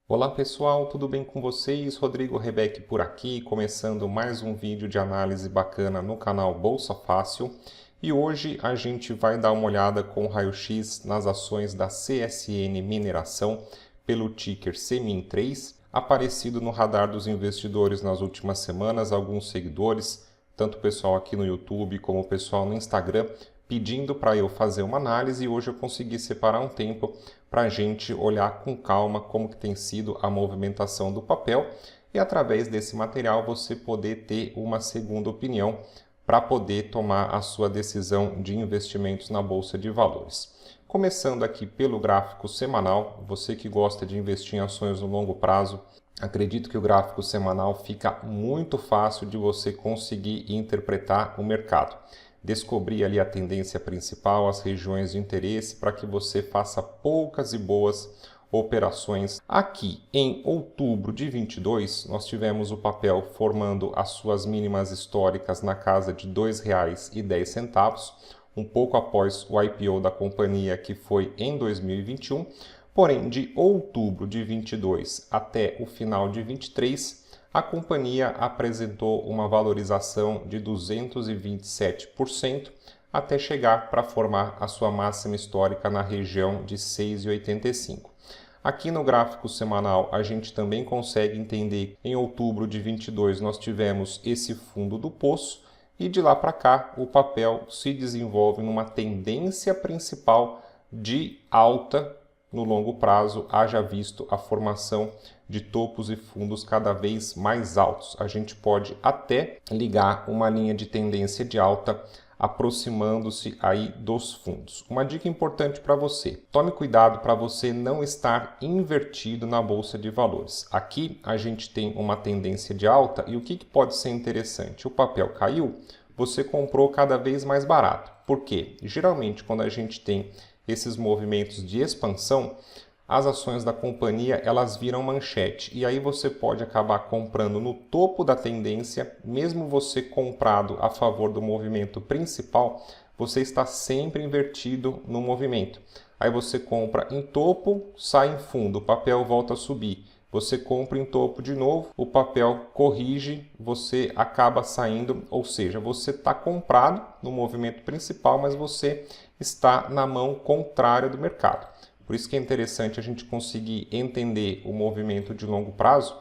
Olá pessoal, tudo bem com vocês? Rodrigo Rebeck por aqui, começando mais um vídeo de análise bacana no canal Bolsa Fácil. E hoje a gente vai dar uma olhada com o raio-x nas ações da CSN Mineração pelo ticker CMIN3, aparecido no radar dos investidores nas últimas semanas. Alguns seguidores, tanto o pessoal aqui no YouTube como o pessoal no Instagram, pedindo para eu fazer uma análise, e hoje eu consegui separar um tempo para a gente olhar com calma como que tem sido a movimentação do papel e através desse material você poder ter uma segunda opinião para poder tomar a sua decisão de investimentos na Bolsa de Valores. Começando aqui pelo gráfico semanal, você que gosta de investir em ações no longo prazo, acredito que o gráfico semanal fica muito fácil de você conseguir interpretar o mercado. Descobrir ali a tendência principal, as regiões de interesse, para que você faça poucas e boas operações. Aqui em outubro de 22, nós tivemos o papel formando as suas mínimas históricas na casa de R$ 2,10, um pouco após o IPO da companhia, que foi em 2021. Porém, de outubro de 22 até o final de 23, a companhia apresentou uma valorização de 227% até chegar para formar a sua máxima histórica na região de 6,85. Aqui no gráfico semanal a gente também consegue entender que em outubro de 22 nós tivemos esse fundo do poço e de lá para cá o papel se desenvolve numa tendência principal de alta no longo prazo, haja visto a formação de topos e fundos cada vez mais altos. A gente pode até ligar uma linha de tendência de alta aproximando-se aí dos fundos. Uma dica importante para você: tome cuidado para você não estar invertido na bolsa de valores. Aqui a gente tem uma tendência de alta e o que pode ser interessante? O papel caiu, você comprou cada vez mais barato. Por quê? Geralmente quando a gente tem esses movimentos de expansão, as ações da companhia elas viram manchete e aí você pode acabar comprando no topo da tendência. Mesmo você comprado a favor do movimento principal, você está sempre invertido no movimento. Aí você compra em topo, sai em fundo, o papel volta a subir. Você compra em topo de novo, o papel corrige, você acaba saindo, ou seja, você está comprado no movimento principal, mas você está na mão contrária do mercado. Por isso que é interessante a gente conseguir entender o movimento de longo prazo,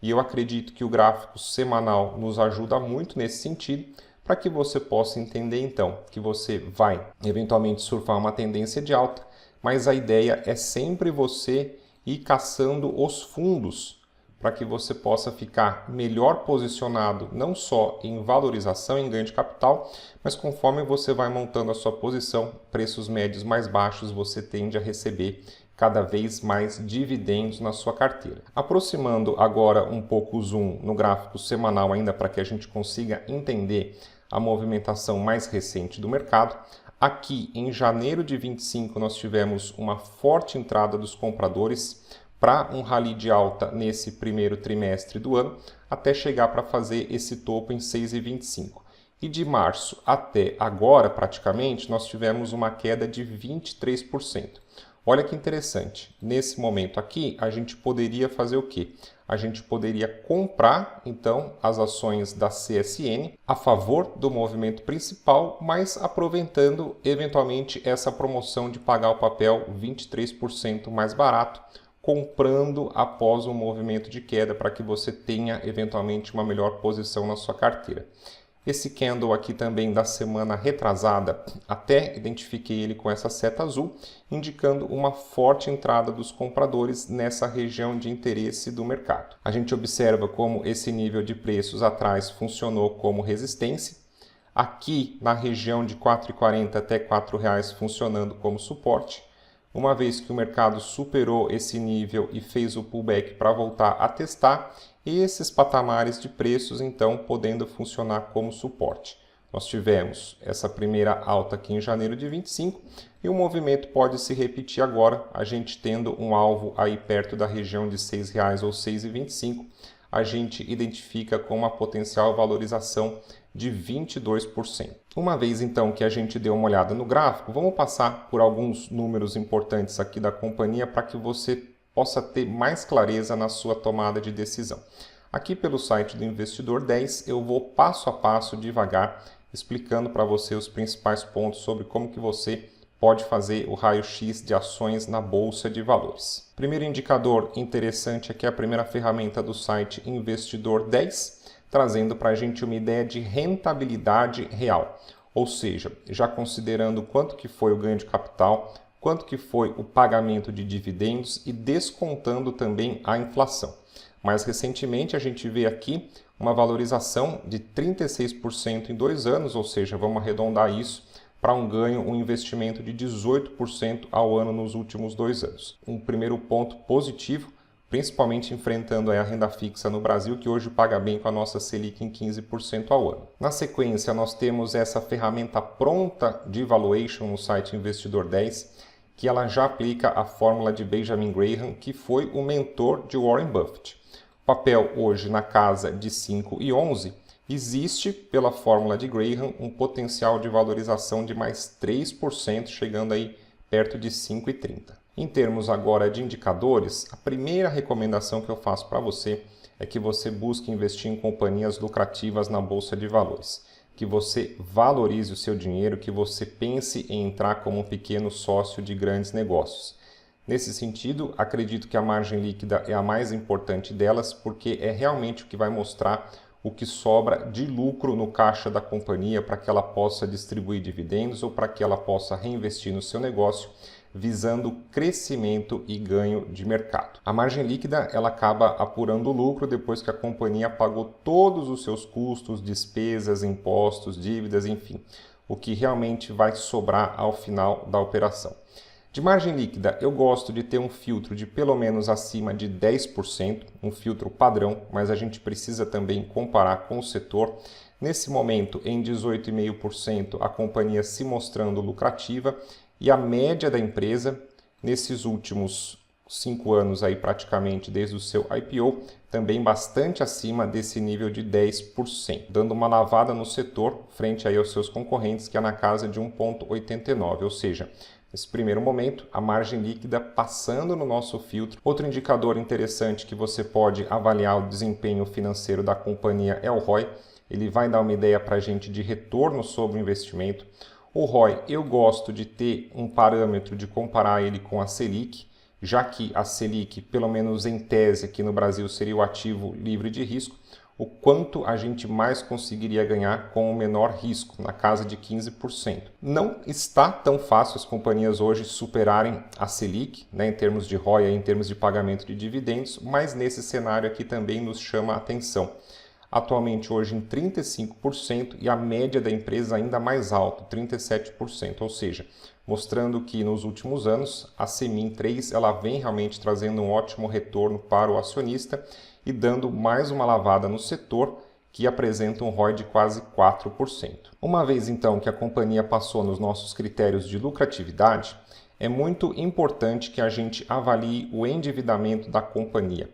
e eu acredito que o gráfico semanal nos ajuda muito nesse sentido, para que você possa entender então que você vai eventualmente surfar uma tendência de alta, mas a ideia é sempre você ir caçando os fundos para que você possa ficar melhor posicionado não só em valorização, em ganho de capital, mas conforme você vai montando a sua posição, preços médios mais baixos, você tende a receber cada vez mais dividendos na sua carteira. Aproximando agora um pouco o zoom no gráfico semanal ainda para que a gente consiga entender a movimentação mais recente do mercado. Aqui em janeiro de 25 nós tivemos uma forte entrada dos compradores para um rally de alta nesse primeiro trimestre do ano, até chegar para fazer esse topo em 6,25. E de março até agora, praticamente, nós tivemos uma queda de 23%. Olha que interessante, nesse momento aqui a gente poderia fazer o quê? A gente poderia comprar então as ações da CSN a favor do movimento principal, mas aproveitando eventualmente essa promoção de pagar o papel 23% mais barato, comprando após um movimento de queda para que você tenha eventualmente uma melhor posição na sua carteira. Esse candle aqui também da semana retrasada, até identifiquei ele com essa seta azul, indicando uma forte entrada dos compradores nessa região de interesse do mercado. A gente observa como esse nível de preços atrás funcionou como resistência. Aqui na região de R$ 4,40 até R$ 4,00 funcionando como suporte. Uma vez que o mercado superou esse nível e fez o pullback para voltar a testar, esses patamares de preços então podendo funcionar como suporte. Nós tivemos essa primeira alta aqui em janeiro de 25 e o movimento pode se repetir agora, a gente tendo um alvo aí perto da região de R$ 6,00 ou 6,25, a gente identifica com uma potencial valorização de 22%. Uma vez então que a gente deu uma olhada no gráfico, vamos passar por alguns números importantes aqui da companhia para que você possa ter mais clareza na sua tomada de decisão. Aqui pelo site do Investidor 10 eu vou passo a passo, devagar, explicando para você os principais pontos sobre como que você pode fazer o raio-x de ações na Bolsa de Valores. Primeiro indicador interessante aqui é a primeira ferramenta do site Investidor 10, trazendo para a gente uma ideia de rentabilidade real, ou seja, já considerando quanto que foi o ganho de capital, quanto que foi o pagamento de dividendos e descontando também a inflação. Mais recentemente a gente vê aqui uma valorização de 36% em 2 anos, ou seja, vamos arredondar isso para um ganho, um investimento de 18% ao ano nos últimos 2 anos. Um primeiro ponto positivo, principalmente enfrentando a renda fixa no Brasil, que hoje paga bem com a nossa Selic em 15% ao ano. Na sequência, nós temos essa ferramenta pronta de valuation no site Investidor 10, que ela já aplica a fórmula de Benjamin Graham, que foi o mentor de Warren Buffett. O papel hoje na casa de 5,11, existe, pela fórmula de Graham, um potencial de valorização de mais 3%, chegando aí perto de 5,30. Em termos agora de indicadores, a primeira recomendação que eu faço para você é que você busque investir em companhias lucrativas na Bolsa de Valores, que você valorize o seu dinheiro, que você pense em entrar como um pequeno sócio de grandes negócios. Nesse sentido, acredito que a margem líquida é a mais importante delas, porque é realmente o que vai mostrar o que sobra de lucro no caixa da companhia para que ela possa distribuir dividendos ou para que ela possa reinvestir no seu negócio, visando crescimento e ganho de mercado. A margem líquida ela acaba apurando o lucro depois que a companhia pagou todos os seus custos, despesas, impostos, dívidas, enfim, o que realmente vai sobrar ao final da operação. De margem líquida, eu gosto de ter um filtro de pelo menos acima de 10%, um filtro padrão, mas a gente precisa também comparar com o setor. Nesse momento, em 18,5%, a companhia se mostrando lucrativa e a média da empresa, nesses últimos 5 anos, aí, praticamente desde o seu IPO, também bastante acima desse nível de 10%, dando uma lavada no setor frente aí aos seus concorrentes, que é na casa de 1,89, ou seja, nesse primeiro momento, a margem líquida passando no nosso filtro. Outro indicador interessante que você pode avaliar o desempenho financeiro da companhia é o ROI. Ele vai dar uma ideia para a gente de retorno sobre o investimento. O ROI, eu gosto de ter um parâmetro de comparar ele com a Selic, já que a Selic, pelo menos em tese aqui no Brasil, seria o ativo livre de risco, o quanto a gente mais conseguiria ganhar com o menor risco, na casa de 15%. Não está tão fácil as companhias hoje superarem a Selic, em termos de ROI, em termos de pagamento de dividendos, mas nesse cenário aqui também nos chama a atenção. Atualmente hoje em 35% e a média da empresa ainda mais alta, 37%, ou seja, mostrando que nos últimos anos a Semin 3 ela vem realmente trazendo um ótimo retorno para o acionista e dando mais uma lavada no setor, que apresenta um ROI de quase 4%. Uma vez então que a companhia passou nos nossos critérios de lucratividade, é muito importante que a gente avalie o endividamento da companhia.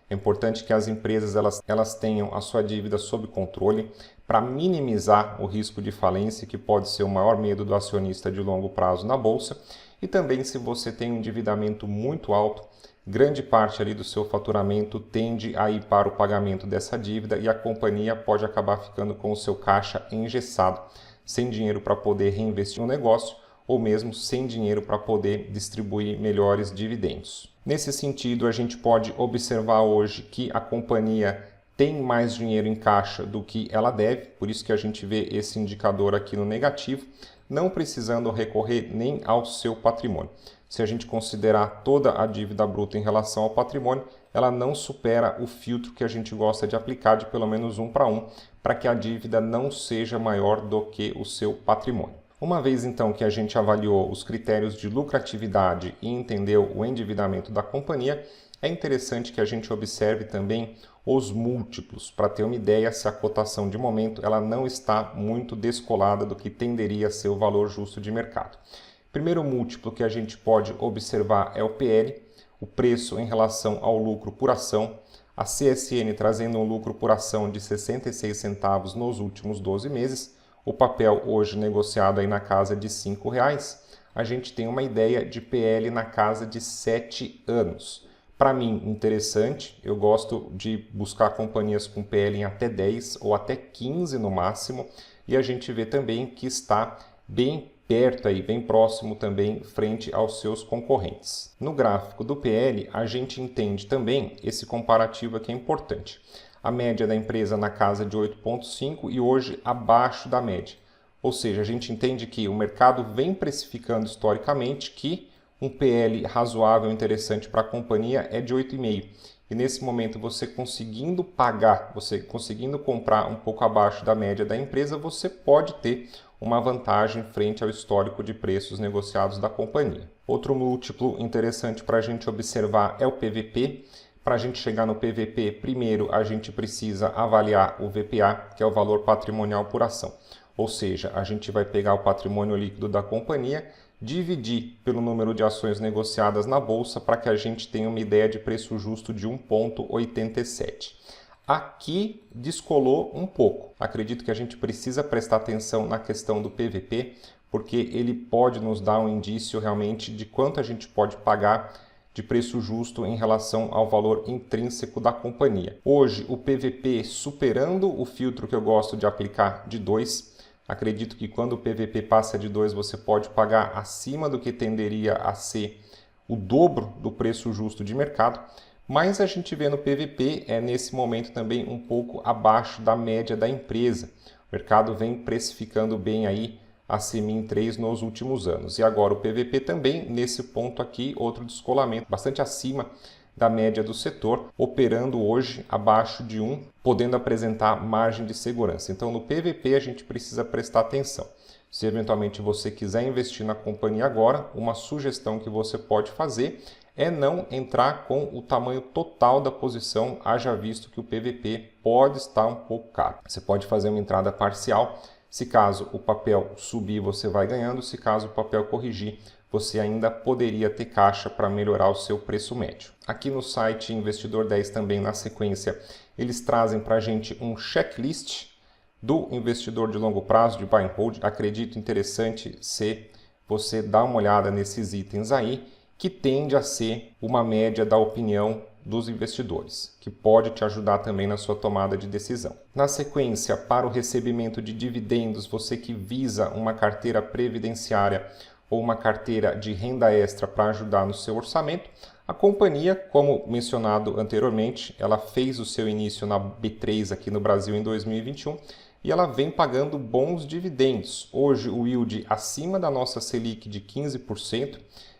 É importante que as empresas elas tenham a sua dívida sob controle para minimizar o risco de falência, que pode ser o maior medo do acionista de longo prazo na bolsa. E também, se você tem um endividamento muito alto, grande parte ali do seu faturamento tende a ir para o pagamento dessa dívida e a companhia pode acabar ficando com o seu caixa engessado, sem dinheiro para poder reinvestir no negócio ou mesmo sem dinheiro para poder distribuir melhores dividendos. Nesse sentido, a gente pode observar hoje que a companhia tem mais dinheiro em caixa do que ela deve, por isso que a gente vê esse indicador aqui no negativo, não precisando recorrer nem ao seu patrimônio. Se a gente considerar toda a dívida bruta em relação ao patrimônio, ela não supera o filtro que a gente gosta de aplicar de pelo menos 1 para 1, para que a dívida não seja maior do que o seu patrimônio. Uma vez então que a gente avaliou os critérios de lucratividade e entendeu o endividamento da companhia, é interessante que a gente observe também os múltiplos, para ter uma ideia se a cotação de momento ela não está muito descolada do que tenderia a ser o valor justo de mercado. Primeiro múltiplo que a gente pode observar é o PL, o preço em relação ao lucro por ação, a CSN trazendo um lucro por ação de 66 centavos nos últimos 12 meses, o papel hoje negociado aí na casa de R$ 5,00, a gente tem uma ideia de PL na casa de 7 anos. Para mim, interessante. Eu gosto de buscar companhias com PL em até 10 ou até 15 no máximo. E a gente vê também que está bem perto aí, bem próximo também frente aos seus concorrentes. No gráfico do PL, a gente entende também esse comparativo aqui é importante. A média da empresa na casa de 8,5 e hoje abaixo da média. Ou seja, a gente entende que o mercado vem precificando historicamente que um PL razoável interessante para a companhia é de 8,5. E nesse momento você conseguindo pagar, você conseguindo comprar um pouco abaixo da média da empresa, você pode ter uma vantagem frente ao histórico de preços negociados da companhia. Outro múltiplo interessante para a gente observar é o PVP. Para a gente chegar no PVP, primeiro a gente precisa avaliar o VPA, que é o valor patrimonial por ação. Ou seja, a gente vai pegar o patrimônio líquido da companhia, dividir pelo número de ações negociadas na bolsa para que a gente tenha uma ideia de preço justo de 1,87. Aqui descolou um pouco. Acredito que a gente precisa prestar atenção na questão do PVP, porque ele pode nos dar um indício realmente de quanto a gente pode pagar de preço justo em relação ao valor intrínseco da companhia. Hoje, o PVP superando o filtro que eu gosto de aplicar de 2. Acredito que quando o PVP passa de 2, você pode pagar acima do que tenderia a ser o dobro do preço justo de mercado, mas a gente vê no PVP nesse momento também um pouco abaixo da média da empresa. O mercado vem precificando bem aí a CEMIG 3 nos últimos anos. E agora o PVP também, nesse ponto aqui, outro descolamento bastante acima da média do setor, operando hoje abaixo de 1, podendo apresentar margem de segurança. Então, no PVP, a gente precisa prestar atenção. Se eventualmente você quiser investir na companhia agora, uma sugestão que você pode fazer é não entrar com o tamanho total da posição, haja visto que o PVP pode estar um pouco caro. Você pode fazer uma entrada parcial. Se caso o papel subir, você vai ganhando. Se caso o papel corrigir, você ainda poderia ter caixa para melhorar o seu preço médio. Aqui no site Investidor 10 também, na sequência, eles trazem para a gente um checklist do investidor de longo prazo, de buy and hold. Acredito interessante se você dar uma olhada nesses itens aí, que tende a ser uma média da opinião dos investidores, que pode te ajudar também na sua tomada de decisão. Na sequência, para o recebimento de dividendos, você que visa uma carteira previdenciária ou uma carteira de renda extra para ajudar no seu orçamento, a companhia, como mencionado anteriormente, ela fez o seu início na B3 aqui no Brasil em 2021 e ela vem pagando bons dividendos. Hoje o yield acima da nossa Selic de 15%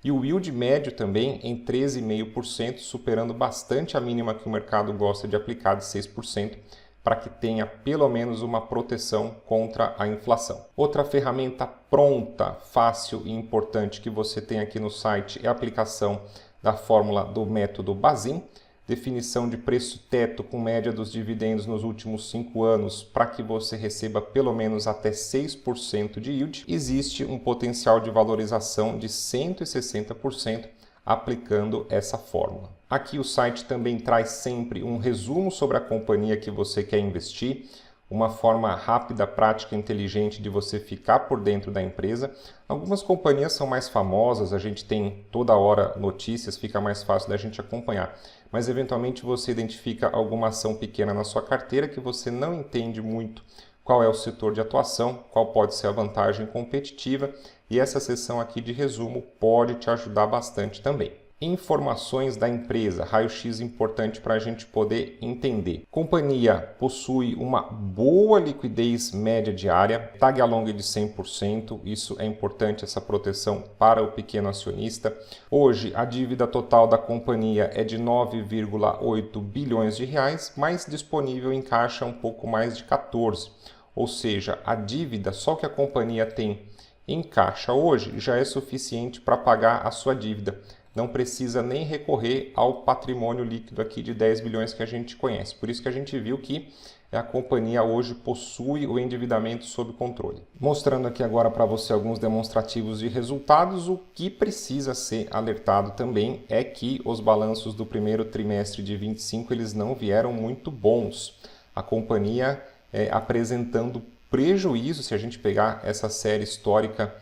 e o yield médio também em 13,5%, superando bastante a mínima que o mercado gosta de aplicar de 6%, para que tenha pelo menos uma proteção contra a inflação. Outra ferramenta pronta, fácil e importante que você tem aqui no site é a aplicação da fórmula do método Bazin, definição de preço teto com média dos dividendos nos últimos 5 anos para que você receba pelo menos até 6% de yield. Existe um potencial de valorização de 160% aplicando essa fórmula. Aqui o site também traz sempre um resumo sobre a companhia que você quer investir, uma forma rápida, prática e inteligente de você ficar por dentro da empresa. Algumas companhias são mais famosas, a gente tem toda hora notícias, fica mais fácil da gente acompanhar. Mas eventualmente você identifica alguma ação pequena na sua carteira que você não entende muito qual é o setor de atuação, qual pode ser a vantagem competitiva, e essa seção aqui de resumo pode te ajudar bastante também. Informações da empresa, raio-x importante para a gente poder entender. Companhia possui uma boa liquidez média diária, tag along de 100%, isso é importante, essa proteção para o pequeno acionista. Hoje a dívida total da companhia é de 9,8 bilhões de reais, mas disponível em caixa um pouco mais de 14. Ou seja, a dívida, só que a companhia tem em caixa hoje, já é suficiente para pagar a sua dívida. Não precisa nem recorrer ao patrimônio líquido aqui de 10 bilhões que a gente conhece. Por isso que a gente viu que a companhia hoje possui o endividamento sob controle. Mostrando aqui agora para você alguns demonstrativos de resultados, o que precisa ser alertado também é que os balanços do primeiro trimestre de 25 eles não vieram muito bons. A companhia apresentando prejuízo, se a gente pegar essa série histórica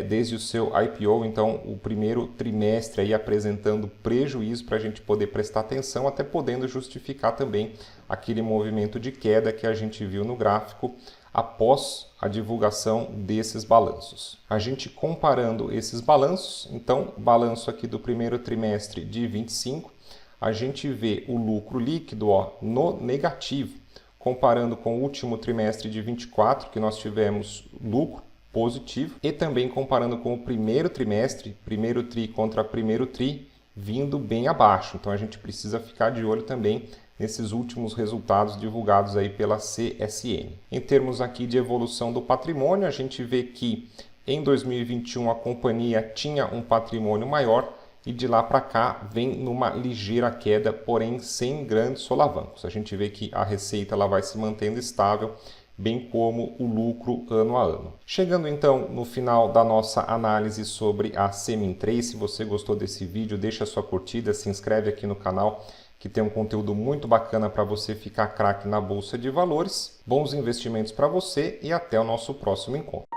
desde o seu IPO, então o primeiro trimestre aí apresentando prejuízo para a gente poder prestar atenção, até podendo justificar também aquele movimento de queda que a gente viu no gráfico após a divulgação desses balanços. A gente comparando esses balanços, então balanço aqui do primeiro trimestre de 25, a gente vê o lucro líquido no negativo, comparando com o último trimestre de 24, que nós tivemos lucro positivo, e também comparando com o primeiro trimestre, primeiro tri contra primeiro tri, vindo bem abaixo. Então a gente precisa ficar de olho também nesses últimos resultados divulgados aí pela CSN. Em termos aqui de evolução do patrimônio, a gente vê que em 2021 a companhia tinha um patrimônio maior e de lá para cá vem numa ligeira queda, porém sem grandes solavancos. A gente vê que a receita ela vai se mantendo estável, bem como o lucro ano a ano. Chegando então no final da nossa análise sobre a Semin 3, se você gostou desse vídeo, deixa a sua curtida, se inscreve aqui no canal, que tem um conteúdo muito bacana para você ficar craque na Bolsa de Valores. Bons investimentos para você e até o nosso próximo encontro.